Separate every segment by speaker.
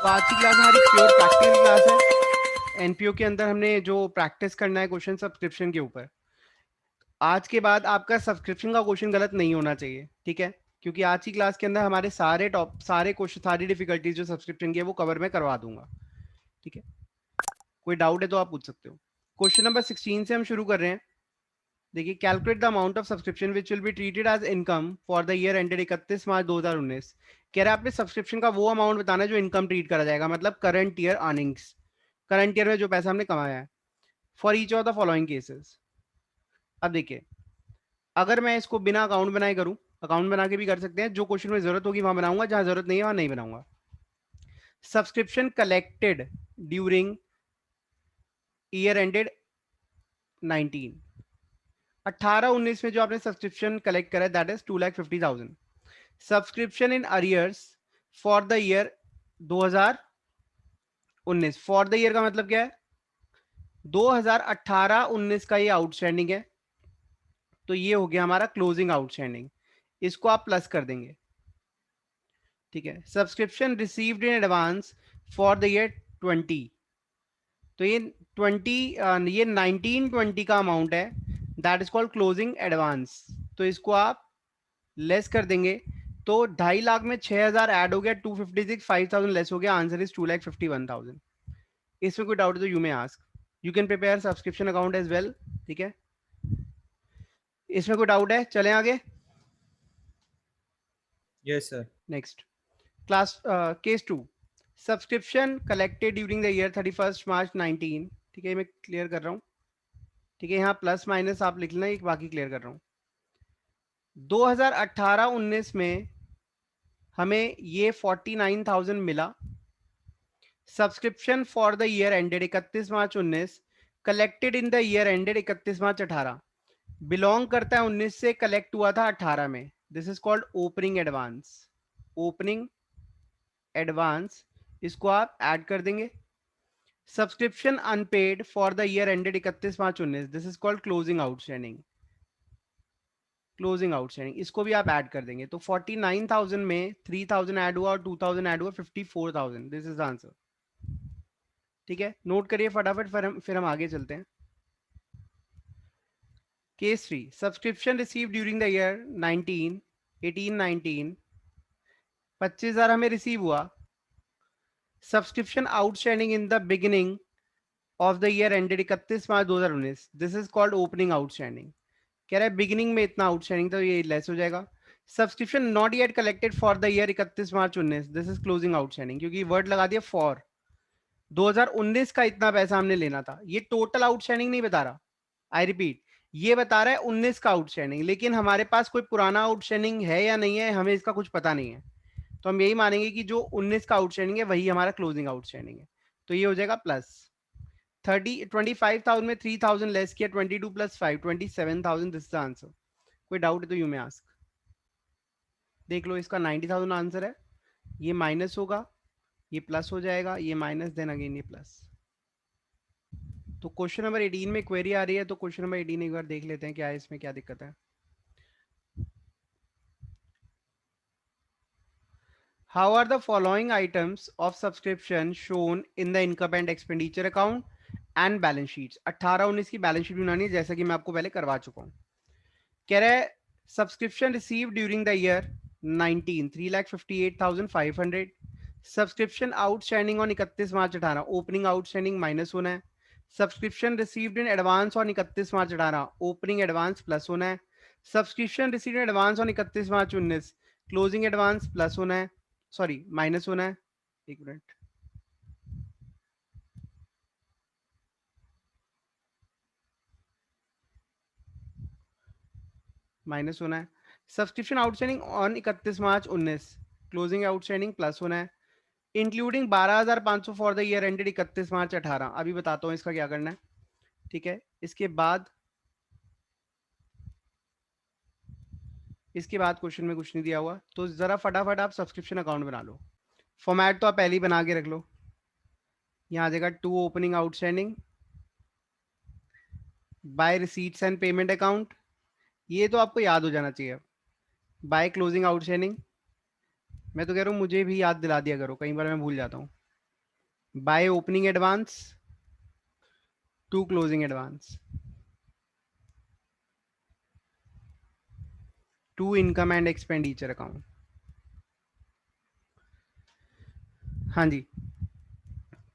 Speaker 1: तो आज की क्लास हमारी प्योर प्रैक्टिकल क्लास है। एनपीओ के अंदर हमने जो प्रैक्टिस करना है क्वेश्चन सब्सक्रिप्शन के ऊपर। आज के बाद आपका सब्सक्रिप्शन का क्वेश्चन गलत नहीं होना चाहिए, ठीक है? क्योंकि आज की क्लास के अंदर हमारे सारे क्वेश्चन, सारी डिफिकल्टीज जो सब्सक्रिप्शन की है वो कवर में करवा दूंगा, ठीक है? कोई डाउट है तो आप पूछ सकते हो। क्वेश्चन नंबर 16 से हम शुरू कर रहे हैं। देखिए, calculate the amount of subscription which will be treated as income for the year ended 31 March 2019। कह रहा है आपने सब्सक्रिप्शन का वो अमाउंट बताना है जो इनकम ट्रीट करा जाएगा, मतलब current year earnings, current year में जो पैसा हमने कमाया है, for each of the following cases. अब देखिए, अगर मैं इसको बिना अकाउंट बनाए करूं, अकाउंट बना के भी कर सकते हैं, जो क्वेश्चन में जरूरत होगी वहां बनाऊंगा, जहां जरूरत नहीं है वहां नहीं बनाऊंगा। Subscription collected during year ended 19, 18-19 में जो आपने सब्सक्रिप्शन कलेक्ट करा है that is 2,50,000। Subscription in arrears for the year 2019, for the year का मतलब क्या है? 2018-19 का ये आउटस्टैंडिंग है, तो ये हो गया हमारा क्लोजिंग आउटस्टैंडिंग। इसको आप प्लस कर देंगे, ठीक है? Subscription received in advance for the year 20, तो ये 20, ये 19-20 का अमाउंट है, that is called closing advance. तो इसको आप लेस कर देंगे, तो 2.5 लाख में 6,000 ऐड हो गया, 256, 5,000 लेस हो गया, आंसर इज 2,51,000। इसमें कोई डाउट है तो you may ask, you can prepare subscription account as well, ठीक है? इसमें कोई डाउट है? चलें आगे।
Speaker 2: Yes, sir.
Speaker 1: Next class, case 2, subscription collected during the year 31 March 19, ठीक है? मैं क्लियर कर रहा हूँ, ठीक है? यहाँ प्लस माइनस आप लिख लेना, एक बाकी क्लियर कर रहा हूँ। 2018-19 में हमें ये 49,000 मिला। Subscription for the year ended 31 March 19 collected in the year ended 31 March 18, belong करता है 19 से, कलेक्ट हुआ था 18 में। This is called opening advance. Opening advance, इसको आप ऐड कर देंगे। Subscription unpaid for the year ended 31 March 19, this is called closing outstanding. Closing outstanding, इसको भी आप ऐड कर देंगे, तो 49,000 में 3,000 ऐड हुआ और 2,000 ऐड हुआ, 54,000। दिस इज आंसर, ठीक है? नोट करिए फटाफट, फिर हम आगे चलते हैं। Case 3, subscription receive during the year 19, 18-19, 25,000 हमें रिसीव हुआ। Subscription outstanding in the beginning of the year ended 31 March 2019, this is called opening outstanding. कह रहा है बिगिनिंग में इतना आउटस्टैंडिंग, तो ये लेस हो जाएगा। Subscription not yet collected for the year 31 March 19, this is closing outstanding, क्योंकि वर्ड लगा दिया फॉर। 2019 का इतना पैसा हमने लेना था, ये टोटल आउटस्टैंडिंग नहीं बता रहा, आई रिपीट, ये बता रहा है 19 का आउटस्टैंडिंग, लेकिन हमारे पास कोई पुराना आउटस्टैंडिंग है या नहीं है हमें इसका कुछ पता नहीं है, तो हम यही मानेंगे कि जो 19 का आउटस्टैंडिंग है वही हमारा क्लोजिंग आउटस्टैंडिंग है। तो ये हो जाएगा प्लस 25,000 में 3,000 लेस किया, 22 प्लस 5, 27,000, दिस इज आंसर। कोई डाउट है तो यू मे आस्क। देख लो, इसका 90,000 आंसर है, ये माइनस होगा, ये प्लस हो जाएगा, ये माइनस, देन अगेन ये प्लस। तो क्वेश्चन नंबर 18 में क्वेरी आ रही है, तो क्वेश्चन नंबर 18 एक बार देख लेते हैं क्या है, इसमें क्या दिक्कत है। How are the following items of subscription shown in the income and expenditure account and balance sheets. 18-19 की बैलेंस शीट बनानी है, जैसा कि मैं आपको पहले करवा चुका हूं। कह रहा है subscription receive during the year 19, 3,58,500। Subscription outstanding on 31 March 18, opening outstanding minus होना है। Subscription received in advance on 31 March 18, opening advance plus होना है। Subscription received in advance on 31 March 19, closing advance plus होना है, सॉरी माइनस होना है। एक minute, minus होना है। Subscription outstanding on 31 March 19, closing outstanding plus होना है, including 12,500 for the year ended 31 March 18। अभी बताता हूँ इसका क्या करना है, ठीक है? इसके बाद क्वेश्चन में कुछ नहीं दिया हुआ, तो जरा फटाफट आप सब्सक्रिप्शन अकाउंट बना लो। फॉर्मेट तो आप पहले ही बना के रख लो। यहाँ आ जाएगा to opening outstanding by receipts and payment account, ये तो आपको याद हो जाना चाहिए। बाय क्लोजिंग आउटस्टैंडिंग, मैं तो कह रहा हूँ मुझे भी याद दिला दिया करो, कई बार मैं भूल जाता हूँ। By opening advance to closing advance to income and expenditure account. हाँ जी,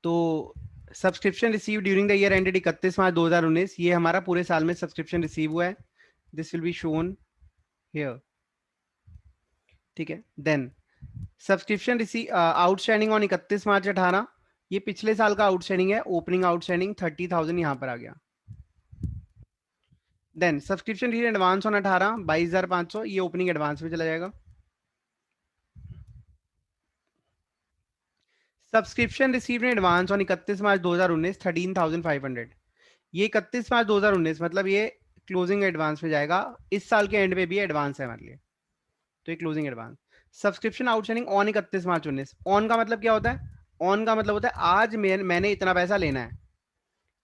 Speaker 1: तो subscription receive during the year ended 31 March 2019, ये हमारा पूरे साल में सब्सक्रिप्शन रिसीव हुआ है, this will be shown here. ठीक है, then subscription receive outstanding on 31 March 2018, ये पिछले साल का आउटस्टैंडिंग है, ओपनिंग आउटस्टैंडिंग 30,000 यहां पर आ गया। Then subscription receive advance on 18 22,500, ये ओपनिंग एडवांस में चला जाएगा। Subscription receive in advance on 31 March 2019 13,500, ये 31 मार्च 2019 मतलब ये क्लोजिंग एडवांस में जाएगा, इस साल के एंड में भी एडवांस है हमारे लिए, तो ये closing advance. Subscription outstanding on 31 March 2019, on का मतलब क्या होता है? ऑन का मतलब होता है आज मैंने इतना पैसा लेना है,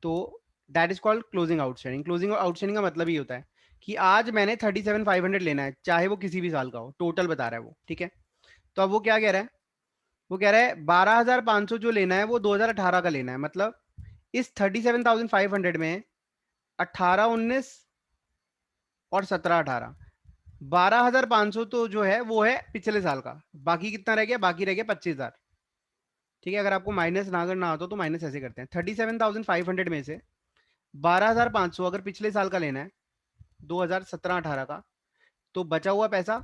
Speaker 1: तो that is called closing outstanding. Closing outstanding का मतलब ही होता है कि आज मैंने 37,500 लेना है, चाहे वो किसी भी साल का हो, टोटल बता रहा है वो। ठीक है, तो अब वो क्या कह रहा है? वो कह रहा है 12,500 जो लेना है वो 2018 का लेना है, मतलब इस 37,500 में 18-19 और 17-18, 12,500 तो जो है वो है पिछले साल का, बाकी कितना रह गया? बाकी रह गया 25,000। ठीक है, अगर आपको माइनस ना करना आता तो माइनस ऐसे करते हैं, 37,500 में से 12,500 अगर पिछले साल का लेना है 2017-18 का, तो बचा हुआ पैसा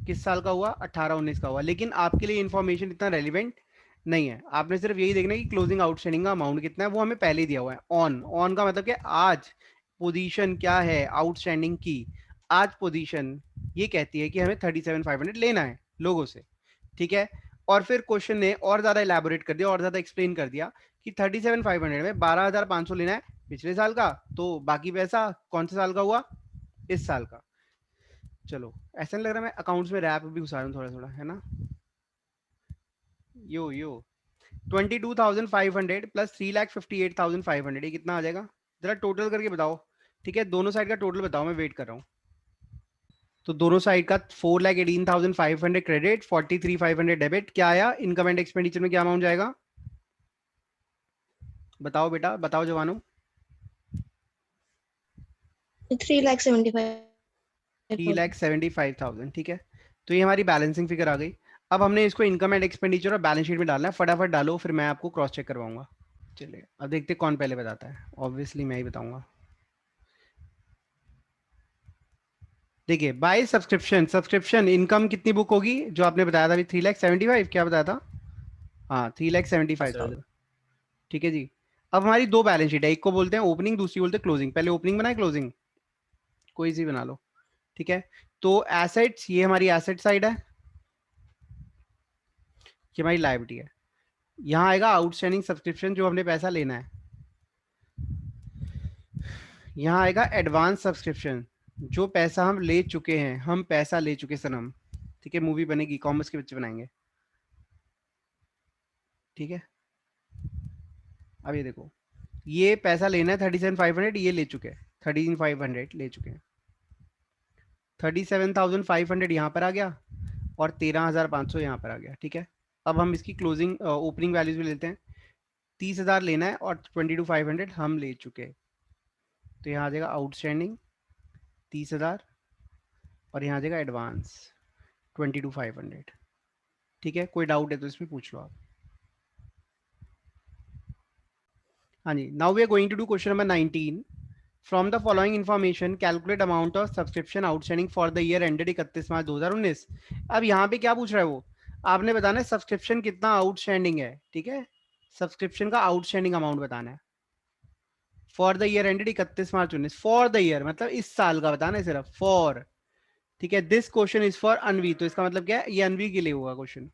Speaker 1: किस साल का हुआ? 18-19 का हुआ। लेकिन आपके लिए इंफॉर्मेशन इतना रेलिवेंट नहीं है, आपने सिर्फ यही देखना है कि क्लोजिंग आउटस्टैंडिंग का अमाउंट कितना है, वो हमें पहले ही दिया हुआ है। ऑन, ऑन का मतलब क्या? आज पोजीशन क्या है आउटस्टैंडिंग की? आज पोजीशन ये कहती है कि हमें 37,500 लेना है लोगों से। ठीक है, और फिर क्वेश्चन ने और ज्यादा इलेबोरेट कर दिया और ज्यादा एक्सप्लेन कर दिया कि 37,500 में 12,500 लेना है पिछले साल का, तो बाकी पैसा कौन से साल का हुआ? इस साल का। चलो, ऐसा नहीं लग रहा मैं अकाउंट्स में रैप भी घुसा रहा हूँ थोड़ा थोड़ा, है ना? यो 22,500 प्लस 3,58,500, ये कितना आ जाएगा? जरा टोटल करके बताओ। ठीक है, दोनों साइड का टोटल बताओ, मैं वेट कर रहा हूँ। तो दोनों साइड का 4,18,500 क्रेडिट, 43,500 डेबिट, क्या आया इनकम एंड एक्सपेंडिचर में? क्या अमाउंट जाएगा? बताओ बेटा, बताओ जवानों। 3,75,000। ठीक है, तो ये हमारी बैलेंसिंग फिगर आ गई। अब हमने इसको इनकम एंड एक्सपेंडिचर और बैलेंस शीट में डालना है, फटाफट डालो, फिर मैं आपको क्रॉस चेक करवाऊंगा। चलिए, अब देखते कौन पहले बताता है, ऑब्वियसली मैं ही बताऊंगा। देखिए, बाय सब्सक्रिप्शन, सब्सक्रिप्शन इनकम कितनी बुक होगी जो आपने बताया था अभी? 3,75,000, क्या बताया था? हाँ, 3,75,000। ठीक है जी। अब हमारी दो बैलेंस शीट है, एक को बोलते हैं ओपनिंग, दूसरी बोलते हैं क्लोजिंग। पहले ओपनिंग बनाए, क्लोजिंग कोई सी बना लो। ठीक है, तो एसेट्स, ये हमारी एसेट साइड है, ये हमारी लायबिलिटी है। यहाँ आएगा आउटस्टैंडिंग सब्सक्रिप्शन, जो हमने पैसा लेना है। यहाँ आएगा एडवांस सब्सक्रिप्शन, जो पैसा हम ले चुके हैं, हम पैसा ले चुके सनम। ठीक है, मूवी बनेगी, कॉमर्स के बच्चे बनाएंगे। ठीक है, अब ये देखो, ये पैसा लेना है 37,500, ये ले चुके हैं, 13,500 ले चुके हैं, 37,500 यहाँ पर आ गया और 13,500 यहाँ पर आ गया। ठीक है, अब हम इसकी क्लोजिंग ओपनिंग वैल्यूज भी लेते हैं। 30,000 लेना है और 22,500 हम ले चुके हैं, तो यहाँ आ जाएगा आउटस्टैंडिंग 30,000 और यहाँ आ जाएगा एडवांस 22,500। ठीक है, कोई डाउट है तो इसमें पूछ लो आप। हाँ जी, now we are going to do question number 19। From the following information calculate amount of subscription outstanding for the year ended 31 March 2019। अब यहाँ पे क्या पूछ रहा है वो? आपने बताना है सब्सक्रिप्शन कितना आउटस्टैंडिंग है। ठीक है, सब्सक्रिप्शन का आउटस्टैंडिंग अमाउंट बताना है for the year ended 31 March 2019। For the year मतलब इस साल का बताना है सिर्फ, फॉर। ठीक है, दिस क्वेश्चन इज फॉर अनवी, तो इसका मतलब क्या है? ये अनवी के लिए होगा क्वेश्चन,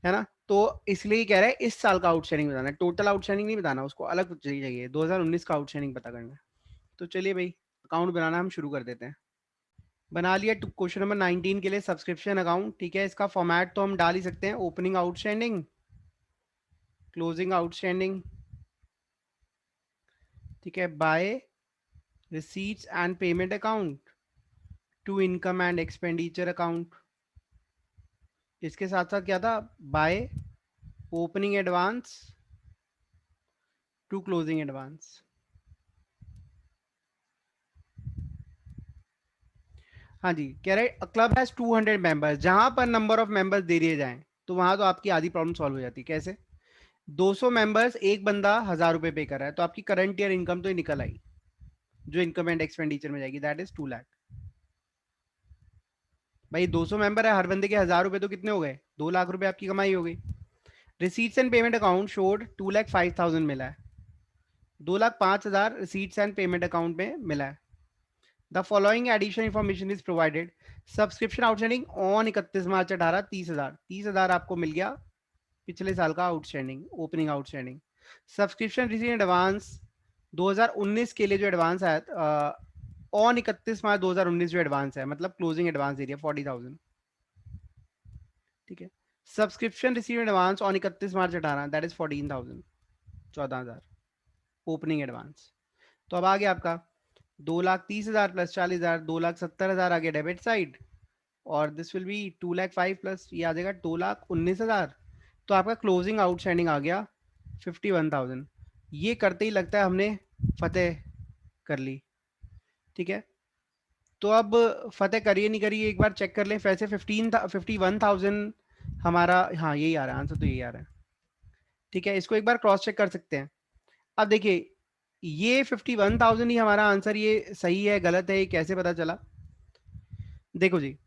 Speaker 1: है ना? तो इसलिए कह रहा है इस साल का आउटस्टैंडिंग बताना है, टोटल आउटस्टैंडिंग नहीं बताना, उसको अलग चाहिए, 2019 का आउटस्टैंडिंग पता करना है। तो चलिए भाई, अकाउंट बनाना हम शुरू कर देते हैं। बना लिया क्वेश्चन नंबर 19 के लिए सब्सक्रिप्शन अकाउंट। ठीक है, इसका फॉर्मेट तो हम डाल ही सकते हैं, ओपनिंग आउटस्टैंडिंग, क्लोजिंग आउटस्टैंडिंग। ठीक है, by receipts and payment account to income and expenditure account. इसके साथ साथ क्या था, by opening advance to closing advance. हाँ जी, कह रहे क्लब हैज 200 मेंबर्स, जहां पर नंबर ऑफ मेंबर्स दे दिए जाएं तो वहां तो आपकी आधी प्रॉब्लम सॉल्व हो जाती है। कैसे? 200 मेंबर्स, एक बंदा 1000 रुपए पे कर रहा है, तो आपकी करंट ईयर इनकम तो ही निकल आई, जो इनकम एंड एक्सपेंडिचर में जाएगी, दैट इज 2 लाख। भाई 200 मेंबर है, हर बंदे के 1000 रुपए, तो कितने हो गए? 2 लाख रुपए आपकी कमाई हो गई। Receipts and payment account showed 2,05,000 मिला है, 2,05,000 रिसीट्स एंड पेमेंट अकाउंट में मिला है। The following addition information is provided. Subscription outstanding on 31 March 18, 30,000, 30,000 आपको मिल गया पिछले साल का outstanding, opening outstanding. Subscription receive advance 2019 के लिए जो एडवांस आया ऑन 31 मार्च 2019, जो एडवांस है मतलब क्लोजिंग एडवांस एरिया 40,000। ठीक है, subscription receive advance on 31 March 18, that is 14,000, 14,000 opening advance. तो अब आ गया आपका 2,30,000 प्लस 40,000, 2,70,000 आ गया डेबिट साइड, और दिस विल बी 2,05,000 प्लस ये आ जाएगा 2,19,000। तो आपका क्लोजिंग आउटस्टैंडिंग आ गया 51,000। ये करते ही लगता है हमने फतेह कर ली। ठीक है, तो अब फतेह करिए नहीं करिए एक बार चेक कर लें। वैसे 51,000 हमारा, हाँ यही आ रहा है आंसर, तो यही आ रहा है। ठीक है, इसको एक बार क्रॉस चेक कर सकते हैं। अब देखिए ये 51,000 ही हमारा आंसर, ये सही है गलत है ये कैसे पता चला? देखो जी,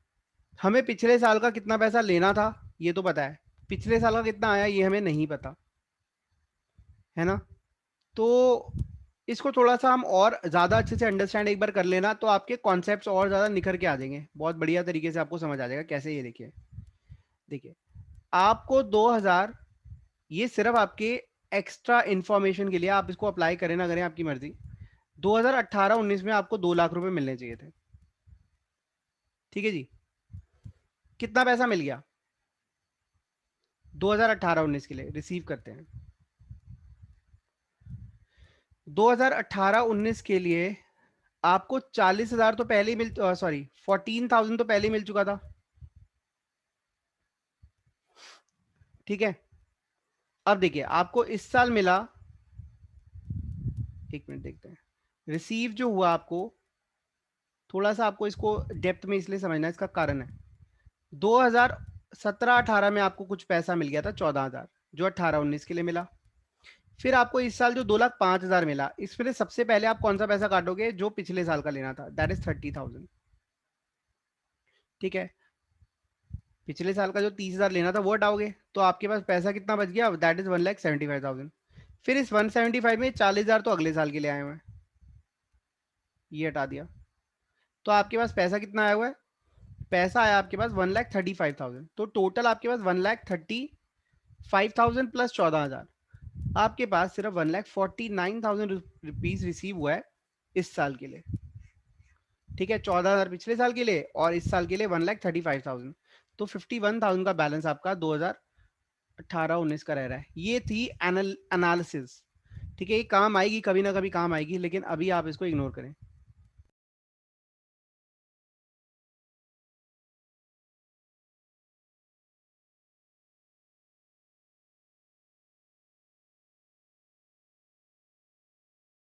Speaker 1: हमें पिछले साल का कितना पैसा लेना था ये तो पता है, पिछले साल का कितना आया ये हमें नहीं पता है ना। तो इसको थोड़ा सा हम और ज्यादा अच्छे से अंडरस्टैंड एक बार कर लेना, तो आपके कॉन्सेप्ट्स और ज्यादा निखर के आ जाएंगे, बहुत बढ़िया तरीके से आपको समझ आ जाएगा कैसे। ये देखिए, देखिए आपको 2000, ये सिर्फ आपके एक्स्ट्रा इंफॉर्मेशन के लिए, आप इसको अप्लाई करें ना करें आपकी मर्जी। 2018-19 में आपको 2 लाख रुपए मिलने चाहिए थे। ठीक है जी, कितना पैसा मिल गया 2018-19 के लिए? रिसीव करते हैं 2018-19 के लिए आपको 40,000 तो पहले ही मिल, सॉरी 14,000 तो पहले ही मिल चुका था। ठीक है, अब देखिए आपको इस साल मिला, एक मिनट देखते हैं, रिसीव जो हुआ आपको, थोड़ा सा आपको इसको डेप्थ में इसलिए समझना है, इसका कारण है 2017-18 में आपको कुछ पैसा मिल गया था 14,000, जो 18-19 के लिए मिला। फिर आपको इस साल जो 2,05,000 मिला, इसमें सबसे पहले आप कौन सा पैसा काटोगे? जो पिछले साल का लेना था, दैट इज 30,000। ठीक है, पिछले साल का जो 30,000 लेना था वो हटाओगे, तो आपके पास पैसा कितना बच गया? That is 1,75,000। फिर इस 175 में 40,000 तो अगले साल के लिए आए हुए हैं, ये हटा दिया, तो आपके पास पैसा कितना आया हुआ है? पैसा आया आपके पास 1,35,000। तो टोटल आपके पास 1,35,000 प्लस 14,000, आपके पास सिर्फ 1,49,000 रुपीज रिसीव हुआ है इस साल के लिए। ठीक है, 14,000 पिछले साल के लिए और इस साल के लिए 1,35,000, तो 51,000 का बैलेंस आपका 2018-19 का रह रहा है। ये थी एनालिसिस। ठीक है, ये काम आएगी कभी ना कभी काम आएगी, लेकिन अभी आप इसको इग्नोर करें।